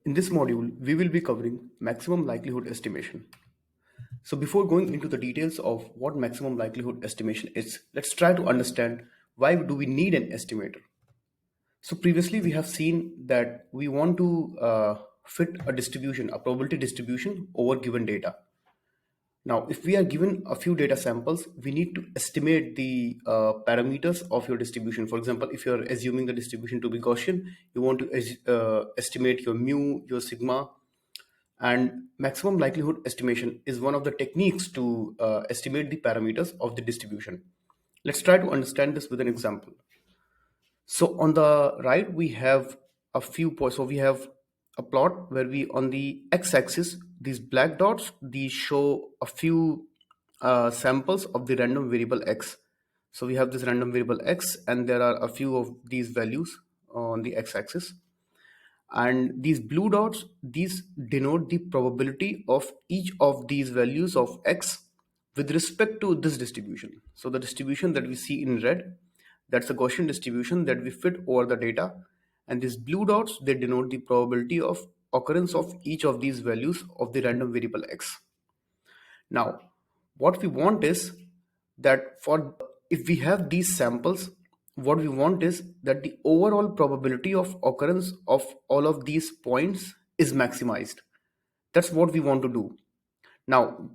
In this module, we will be covering maximum likelihood estimation. So before going into the details of what maximum likelihood estimation is, let's try to understand why do we need an estimator. So previously we have seen that we want to fit a distribution, a probability distribution over given data. Now, if we are given a few data samples, we need to estimate the parameters of your distribution. For example, if you're assuming the distribution to be Gaussian, you want to estimate your mu, your sigma, and maximum likelihood estimation is one of the techniques to estimate the parameters of the distribution. Let's try to understand this with an example. So on the right, we have a few points. So we have a plot where we, on the x-axis, these black dots, these show a few samples of the random variable x. So we have this random variable x, and there are a few of these values on the x-axis. And these blue dots, these denote the probability of each of these values of x with respect to this distribution. So the distribution that we see in red, that's a Gaussian distribution that we fit over the data. And these blue dots, they denote the probability of occurrence of each of these values of the random variable x. Now, what we want is that for if we have these samples, what we want is that the overall probability of occurrence of all of these points is maximized. That's what we want to do. Now,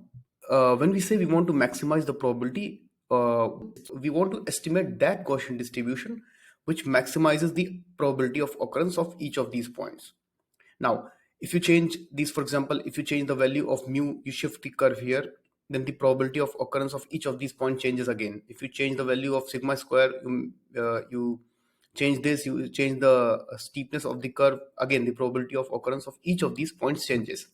when we say we want to maximize the probability, we want to estimate that Gaussian distribution which maximizes the probability of occurrence of each of these points. Now, if you change these, for example, if you change the value of mu, you shift the curve here, then the probability of occurrence of each of these points changes again. If you change the value of sigma square, you change this, you change the steepness of the curve, again, the probability of occurrence of each of these points changes.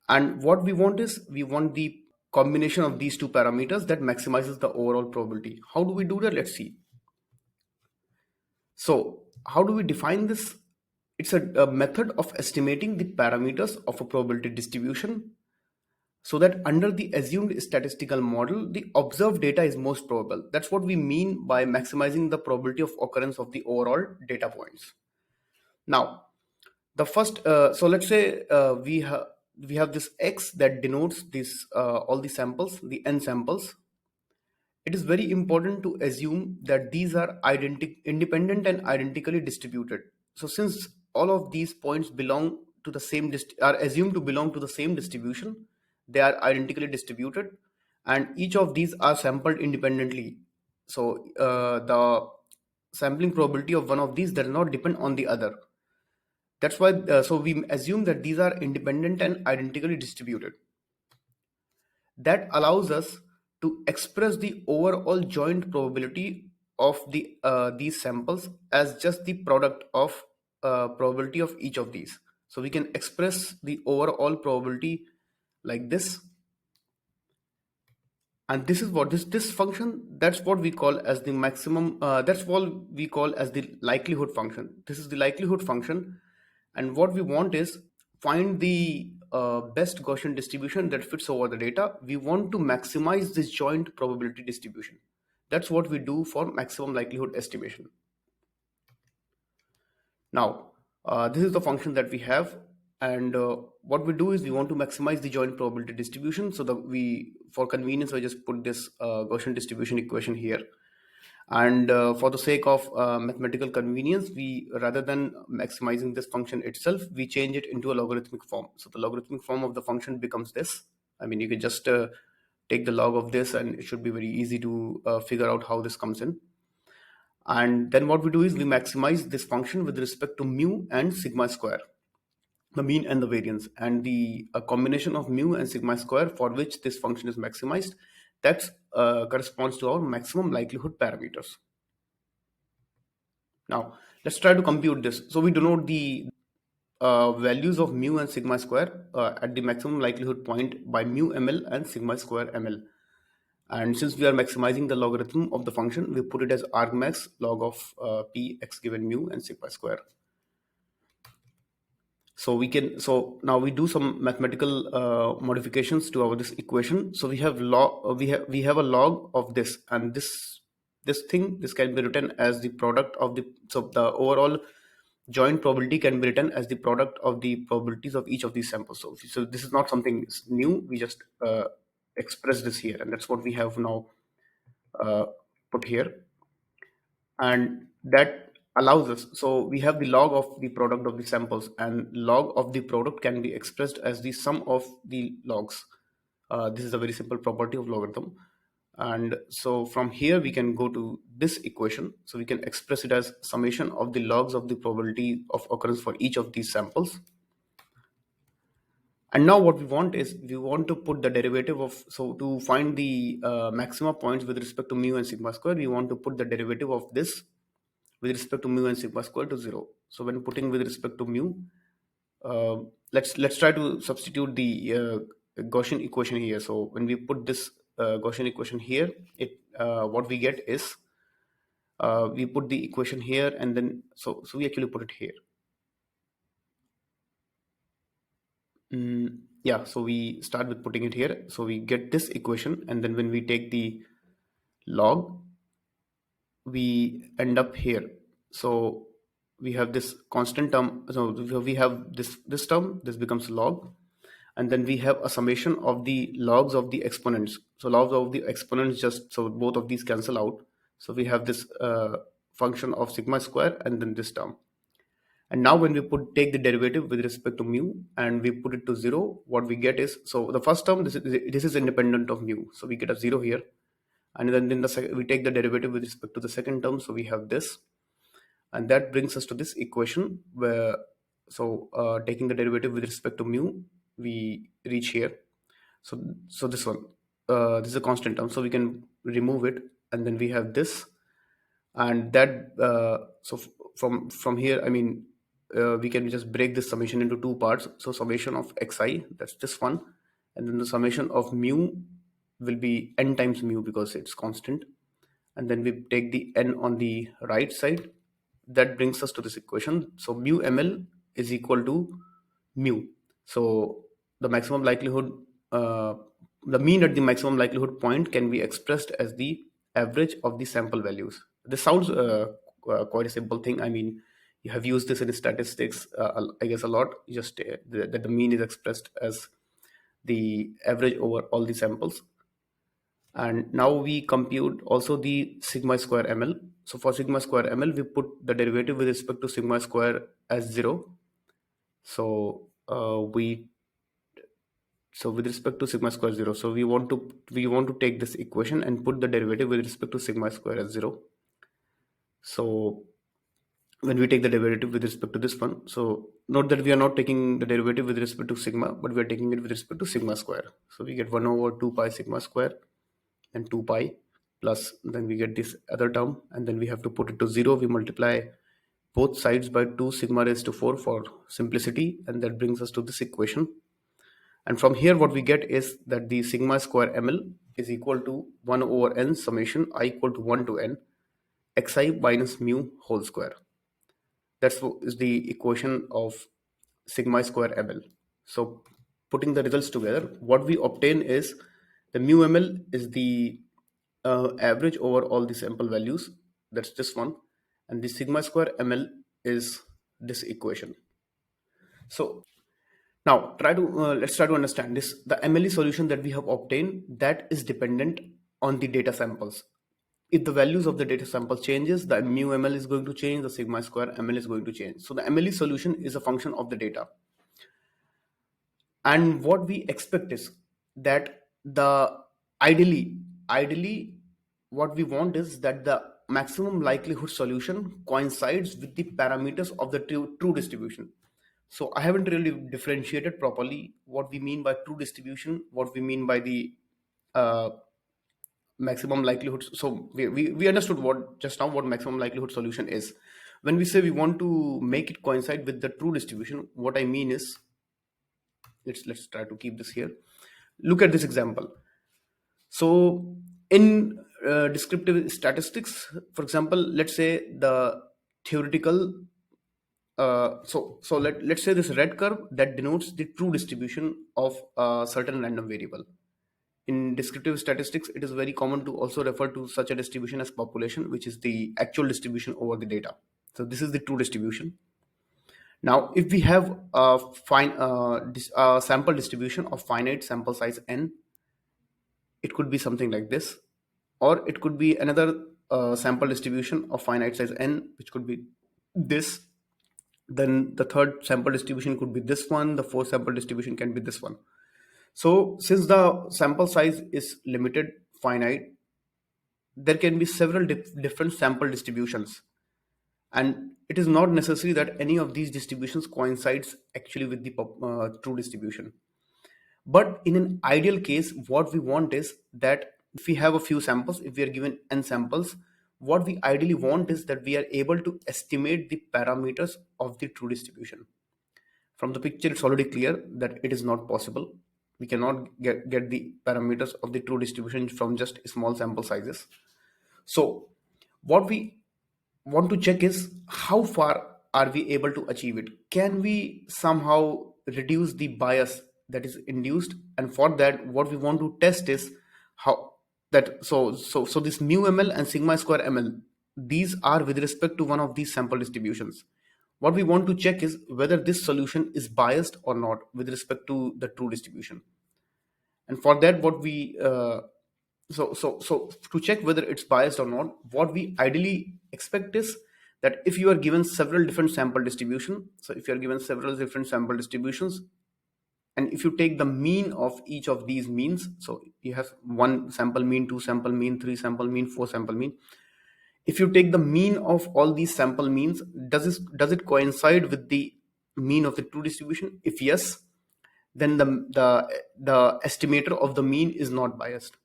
And what we want is, we want the combination of these two parameters that maximizes the overall probability. How do we do that? Let's see. So how do we define this? It's a method of estimating the parameters of a probability distribution so that under the assumed statistical model, the observed data is most probable. That's what we mean by maximizing the probability of occurrence of the overall data points. Now, the first, so let's say we have this x that denotes this all the samples, the n samples. It is very important to assume that these are independent and identically distributed. So since all of these points belong to the same are assumed to belong to the same distribution, they are identically distributed, and each of these are sampled independently. So the sampling probability of one of these does not depend on the other. That's why, so we assume that these are independent and identically distributed. That allows us to express the overall joint probability of these samples as just the product of probability of each of these. So we can express the overall probability like this, and this is what this function, that's what we call as the maximum, that's what we call as the likelihood function. This is the likelihood function, and what we want is find the best Gaussian distribution that fits over the data. We want to maximize this joint probability distribution. That's what we do for maximum likelihood estimation. Now, this is the function that we have, and what we do is we want to maximize the joint probability distribution. So that we, for convenience, I just put this Gaussian distribution equation here. And for the sake of mathematical convenience, we, rather than maximizing this function itself, we change it into a logarithmic form. So the logarithmic form of the function becomes this. I mean, you can just take the log of this, and it should be very easy to figure out how this comes in. And then what we do is we maximize this function with respect to mu and sigma square, the mean and the variance, and the combination of mu and sigma square for which this function is maximized, that corresponds to our maximum likelihood parameters. Now, let's try to compute this. So we denote the values of mu and sigma square at the maximum likelihood point by mu ml and sigma square ml. And since we are maximizing the logarithm of the function, we put it as argmax log of p x given mu and sigma square. So we can, so now we do some mathematical modifications to our this equation. So we have we have a log of this, and this can be written as the product of the, so the overall joint probability can be written as the product of the probabilities of each of these samples. So this is not something new. We just express this here, and that's what we have now uh, put here, and that allows us. So we have the log of the product of the samples, and log of the product can be expressed as the sum of the logs. This is a very simple property of logarithm. And so from here we can go to this equation. So we can express it as summation of the logs of the probability of occurrence for each of these samples. And now what we want is we want to put the derivative of, so to find the maxima points with respect to mu and sigma square, we want to put the derivative of this with respect to mu and sigma square to 0. So when putting with respect to mu, uh, let's try to substitute the Gaussian equation here. So when we put this Gaussian equation here, it what we get is we put the equation here, and then so we actually put it here. Yeah, so we start with putting it here. So we get this equation, and then when we take the log, we end up here. So we have this constant term. So we have this term. This becomes log, and then we have a summation of the logs of the exponents. So logs of the exponents, just so both of these cancel out. So we have this function of sigma square, and then this term. And now when we take the derivative with respect to mu and we put it to 0, what we get is, so the first term, this is independent of mu. So we get a 0 here. And then in we take the derivative with respect to the second term. So we have this. And that brings us to this equation where, so taking the derivative with respect to mu, we reach here. So this one, this is a constant term. So we can remove it. And then we have this. And that, from here, I mean, we can just break this summation into two parts. So summation of xi, that's this one, and then the summation of mu will be n times mu because it's constant, and then we take the n on the right side. That brings us to this equation. So mu ml is equal to mu. So the maximum likelihood, uh, the mean at the maximum likelihood point can be expressed as the average of the sample values. This sounds quite a simple thing. I mean, you have used this in statistics, I guess, a lot. Just that the mean is expressed as the average over all the samples. And now we compute also the sigma square ml. So for sigma square ml, we put the derivative with respect to sigma square as 0. So so with respect to sigma square 0, so we want to take this equation and put the derivative with respect to sigma square as 0. So when we take the derivative with respect to this one, so note that we are not taking the derivative with respect to sigma, but we are taking it with respect to sigma square. So we get 1 over 2 pi sigma square and 2 pi, plus then we get this other term, and then we have to put it to 0. We multiply both sides by 2 sigma raised to 4 for simplicity, and that brings us to this equation. And from here what we get is that the sigma square ml is equal to 1 over n summation I equal to 1 to n xi minus mu whole square. That's is the equation of sigma square ml. So putting the results together, what we obtain is the mu ml is the average over all the sample values. That's this one. And the sigma square ml is this equation. So now let's try to understand this. The MLE solution that we have obtained, that is dependent on the data samples. If the values of the data sample changes, the mu ml is going to change, the sigma square ml is going to change. So the MLE solution is a function of the data. And what we expect is that the ideally what we want is that the maximum likelihood solution coincides with the parameters of the true distribution. So I haven't really differentiated properly what we mean by true distribution, what we mean by the uh, maximum likelihood. So we understood what just now what maximum likelihood solution is. When we say we want to make it coincide with the true distribution, what I mean is, let's try to keep this here. Look at this example. So in descriptive statistics, for example, let's say the theoretical, let's say this red curve that denotes the true distribution of a certain random variable. In descriptive statistics, it is very common to also refer to such a distribution as population, which is the actual distribution over the data. So this is the true distribution. Now, if we have a sample distribution of finite sample size n, it could be something like this, or it could be another sample distribution of finite size n, which could be this. Then the third sample distribution could be this one. The fourth sample distribution can be this one. So, since the sample size is limited, finite, there can be several different sample distributions, and it is not necessary that any of these distributions coincides actually with the true distribution. But in an ideal case, what we want is that if we have a few samples, if we are given n samples, what we ideally want is that we are able to estimate the parameters of the true distribution. From the picture, it's already clear that it is not possible. We cannot get the parameters of the true distribution from just small sample sizes. So, what we want to check is how far are we able to achieve it? Can we somehow reduce the bias that is induced? And for that, what we want to test is how that so this mu ml and sigma square ml, these are with respect to one of these sample distributions. What we want to check is whether this solution is biased or not with respect to the true distribution. And for that, what we so to check whether it's biased or not, what we ideally expect is that if you are given several different sample distribution, so if you are given several different sample distributions, and if you take the mean of each of these means, so you have one sample mean, two sample mean, three sample mean, four sample mean. If you take the mean of all these sample means, does it coincide with the mean of the true distribution? If yes, then the estimator of the mean is not biased.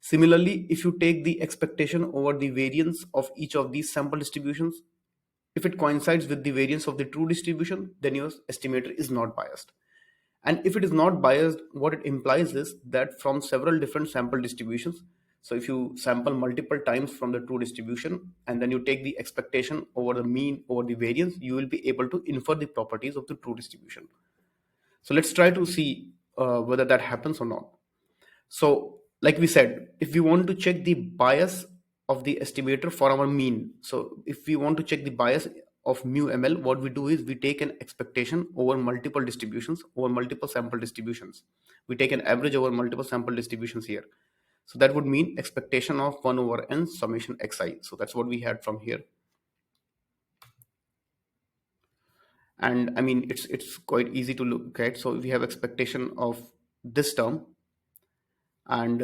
Similarly, if you take the expectation over the variance of each of these sample distributions, if it coincides with the variance of the true distribution, then your estimator is not biased. And if it is not biased, what it implies is that from several different sample distributions, so if you sample multiple times from the true distribution and then you take the expectation over the mean over the variance, you will be able to infer the properties of the true distribution. So let's try to see whether that happens or not. So, like we said, if we want to check the bias of the estimator for our mean, so if we want to check the bias of mu ml, what we do is we take an expectation over multiple distributions, over multiple sample distributions. We take an average over multiple sample distributions here. So that would mean expectation of 1 over n summation xi. So that's what we had from here. And I mean, it's quite easy to look at. So we have expectation of this term, and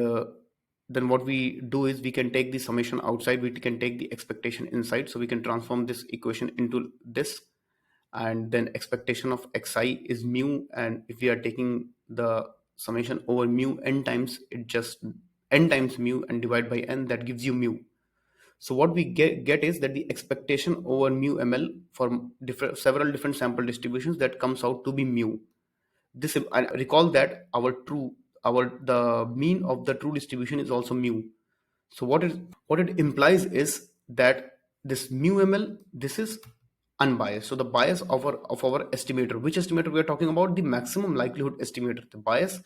then what we do is we can take the summation outside, we can take the expectation inside, so we can transform this equation into this, and then expectation of xi is mu, and if we are taking the summation over mu n times, it just n times mu and divide by n, that gives you mu. So what we get is that the expectation over mu ml for several different sample distributions, that comes out to be mu. This, I recall that our the mean of the true distribution is also mu. So what it implies is that this mu ml, this is unbiased. So the bias of our estimator, which estimator we are talking about, the maximum likelihood estimator, the bias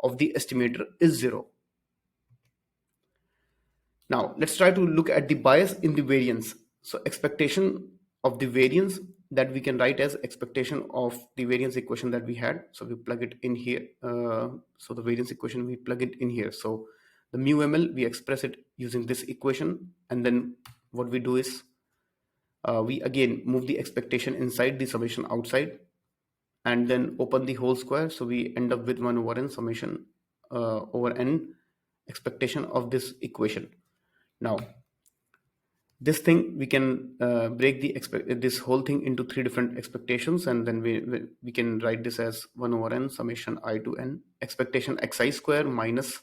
of the estimator is 0. Now let's try to look at the bias in the variance. So expectation of the variance, that we can write as expectation of the variance equation that we had. So we plug it in here. So the variance equation, we plug it in here. So the mu ml, we express it using this equation, and then what we do is we again move the expectation inside, the summation outside, and then open the whole square. So we end up with 1 over n summation over n expectation of this equation. Now, this thing, we can break this whole thing into 3 different expectations, and then we can write this as 1 over n summation I to n expectation xi square minus,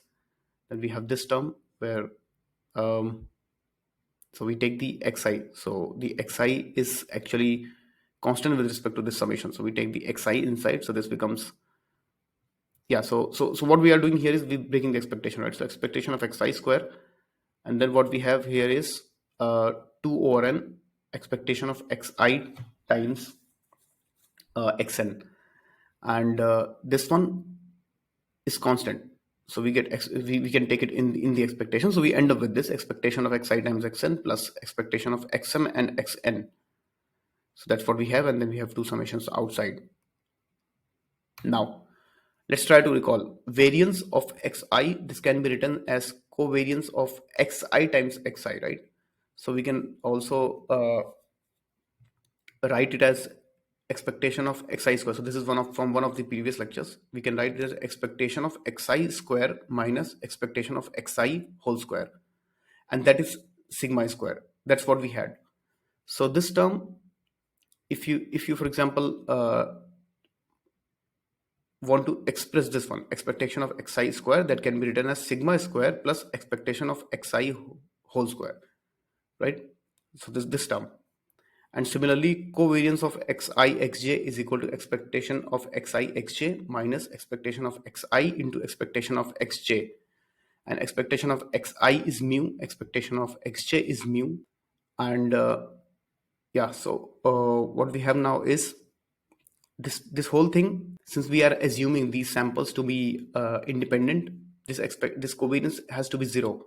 then we have this term where so we take the xi. So the xi is actually constant with respect to this summation. So we take the xi inside. So this becomes, yeah. So what we are doing here is we breaking the expectation, right? So expectation of xi square, and then what we have here is 2 over n expectation of xi times xn, and this one is constant. So we get we can take it in the expectation. So we end up with this expectation of xi times xn plus expectation of xm and xn. So that's what we have, and then we have two summations outside. Now let's try to recall variance of xi. This can be written as covariance of xi times xi, right? So we can also write it as expectation of xi square. So this is from one of the previous lectures. We can write it as expectation of xi square minus expectation of xi whole square, and that is sigma square. That's what we had. So this term, if you for example want to express this one, expectation of xi square, that can be written as sigma square plus expectation of xi whole square, right? So this term. And similarly, covariance of xi xj is equal to expectation of xi xj minus expectation of xi into expectation of xj. And expectation of xi is mu, expectation of xj is mu. And yeah, so what we have now is this whole thing. Since we are assuming these samples to be independent, this covariance has to be 0.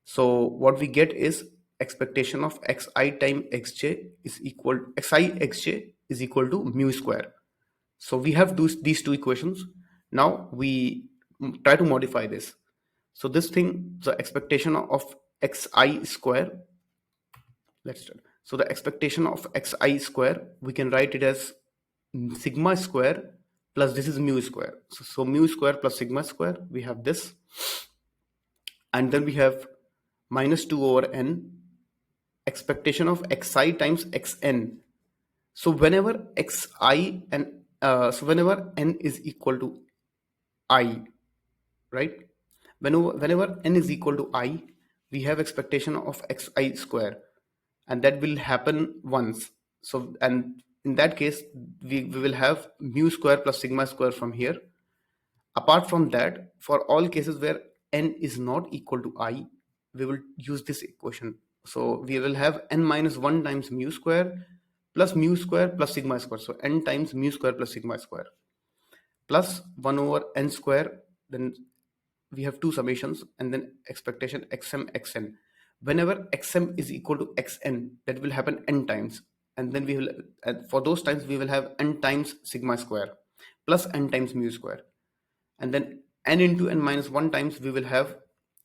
So what we get is expectation of xi times xj is equal xi xj is equal to mu square. So we have these two equations. Now we try to modify this. So this thing, the expectation of xi square, let's start. So the expectation of xi square, we can write it as sigma square plus this is mu square. So mu square plus sigma square, we have this. And then we have minus 2 over n expectation of xi times xn. So whenever xi and so whenever n is equal to I, right? Whenever n is equal to I, we have expectation of xi square, and that will happen once. So and in that case, we will have mu square plus sigma square from here. Apart from that, for all cases where n is not equal to I, we will use this equation. So we will have n minus 1 times mu square plus sigma square. So n times mu square plus sigma square plus 1 over n square. Then we have two summations and then expectation xm xn. Whenever xm is equal to xn, that will happen n times. And then we will, for those times, we will have n times sigma square plus n times mu square. And then n into n minus 1 times we will have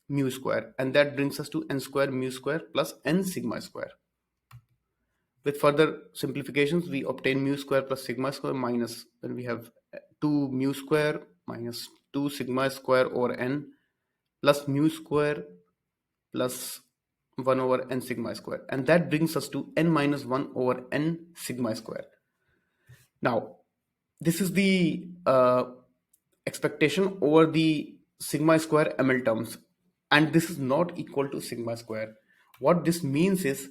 mu square, and that brings us to n square mu square plus n sigma square. With further simplifications, we obtain mu square plus sigma square minus, then we have 2 mu square minus 2 sigma square over n plus mu square plus 1 over n sigma square, and that brings us to n minus 1 over n sigma square. Now this is the expectation over the sigma square ml terms, and this is not equal to sigma square. What this means is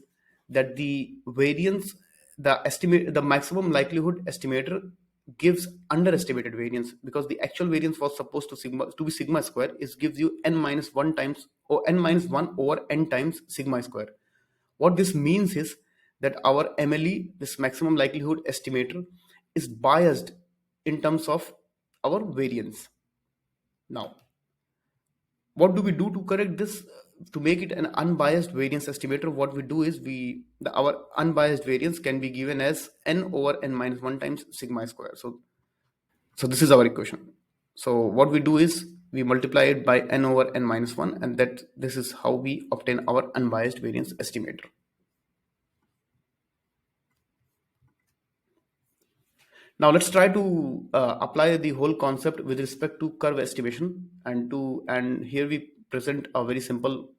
that the variance, the maximum likelihood estimator gives underestimated variance, because the actual variance was supposed to be sigma square, is gives you n minus 1 times or n minus 1 over n times sigma square. What this means is that our MLE, this maximum likelihood estimator, is biased in terms of our variance. Now, what do we do to correct this? To make it an unbiased variance estimator, what we do is our unbiased variance can be given as n over n minus 1 times sigma square. So this is our equation. So what we do is we multiply it by n over n minus 1, and that this is how we obtain our unbiased variance estimator. Now let's try to apply the whole concept with respect to curve estimation, and here we present a very simple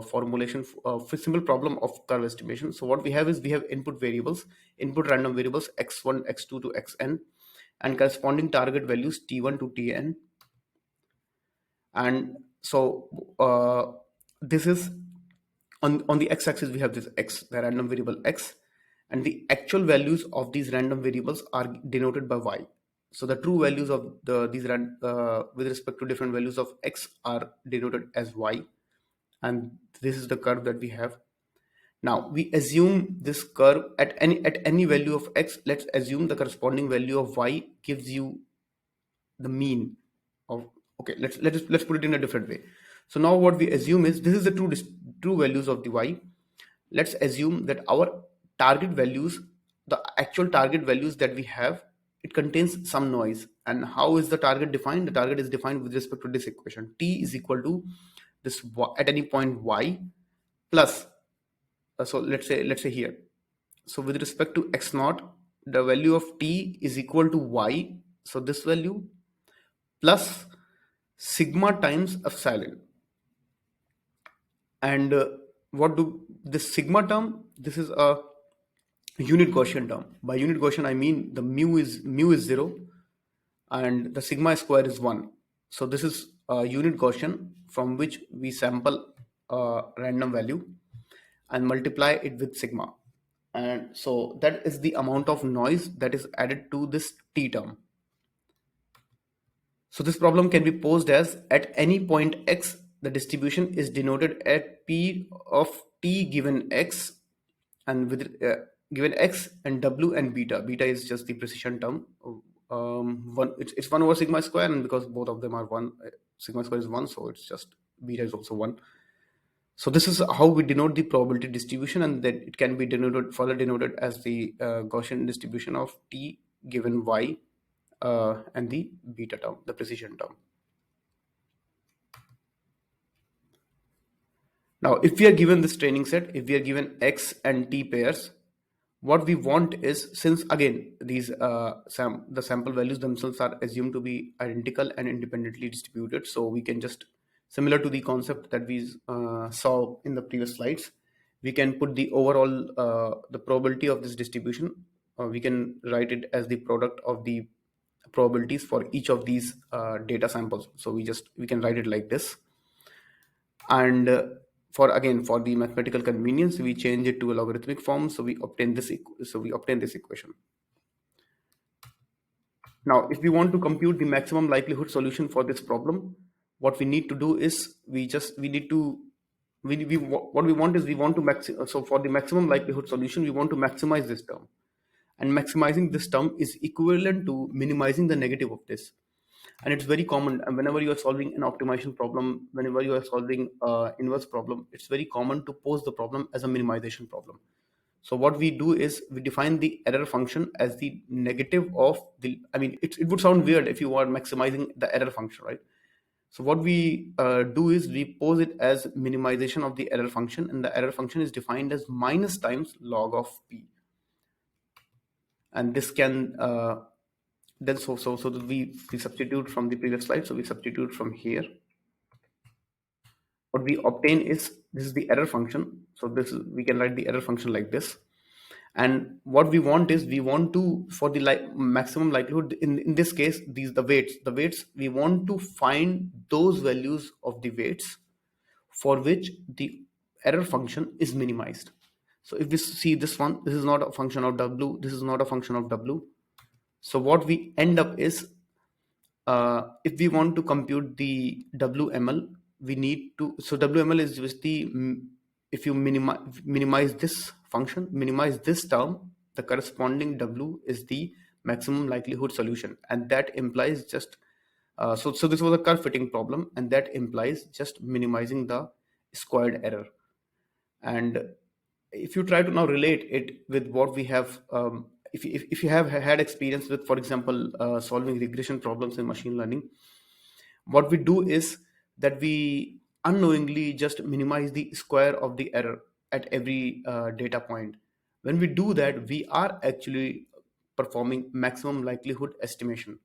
formulation, simple problem of curve estimation. So what we have is we have input random variables x1, x2 to xn, and corresponding target values t1 to tn. And so this is on the x-axis we have this x, the random variable x, and the actual values of these random variables are denoted by y. So the true values of with respect to different values of x are denoted as y, and this is the curve that we have. Now we assume this curve at any value of x. Let's assume the corresponding value of y gives you the mean of, okay, let's put it in a different way. So now what we assume is this is the true values of the y. Let's assume that our target values the actual target values that we have, it contains some noise. And how is the target defined? The target is defined with respect to this equation. T is equal to this at any point y plus, so let's say here, so with respect to x naught, the value of t is equal to y, so this value plus sigma times epsilon. And what do this sigma term, this is a unit Gaussian term. By unit Gaussian I mean the mu is 0 and the sigma square is 1. So this is a unit Gaussian from which we sample a random value and multiply it with sigma. And so that is the amount of noise that is added to this t term. So this problem can be posed as at any point x, the distribution is denoted at p of t given x, and with given x and w and beta. Beta is just the precision term. It's 1 over sigma square, and because both of them are 1, sigma square is 1, so it's just beta is also 1. So this is how we denote the probability distribution, and then it can be further denoted as the Gaussian distribution of t given y and the beta term, the precision term. Now, if we are given this training set, if we are given x and t pairs, what we want is, since again these the sample values themselves are assumed to be identical and independently distributed, so we can just, similar to the concept that we saw in the previous slides, we can put the overall the probability of this distribution, we can write it as the product of the probabilities for each of these data samples. So we can write it like this. And for the mathematical convenience, we change it to a logarithmic form, so we obtain this equation. Now if we want to compute the maximum likelihood solution for this problem, what we need to do is what we want is, so for the maximum likelihood solution, we want to maximize this term, and maximizing this term is equivalent to minimizing the negative of this. And it's very common, and whenever you are solving an optimization problem, whenever you are solving inverse problem, it's very common to pose the problem as a minimization problem. So what we do is we define the error function as the negative of the, I mean, it would sound weird if you are maximizing the error function, right? So what we do is we pose it as minimization of the error function, and the error function is defined as minus times log of p. And this can then so that we substitute from the previous slide, so we substitute from here. What we obtain is, this is the error function, so we can write the error function like this. And what we want is, we want to, for the maximum likelihood, in this case, the weights, we want to find those values of the weights for which the error function is minimized. So if we see this one, this is not a function of w, this is not a function of w. So what we end up is, if we want to compute the WML, we need to, so WML is just the, if you minimize this function, minimize this term, the corresponding W is the maximum likelihood solution. And that implies just, so this was a curve fitting problem, and that implies just minimizing the squared error. And if you try to now relate it with what we have, if you have had experience with, for example, solving regression problems in machine learning, what we do is that we unknowingly just minimize the square of the error at every data point. When we do that, we are actually performing maximum likelihood estimation.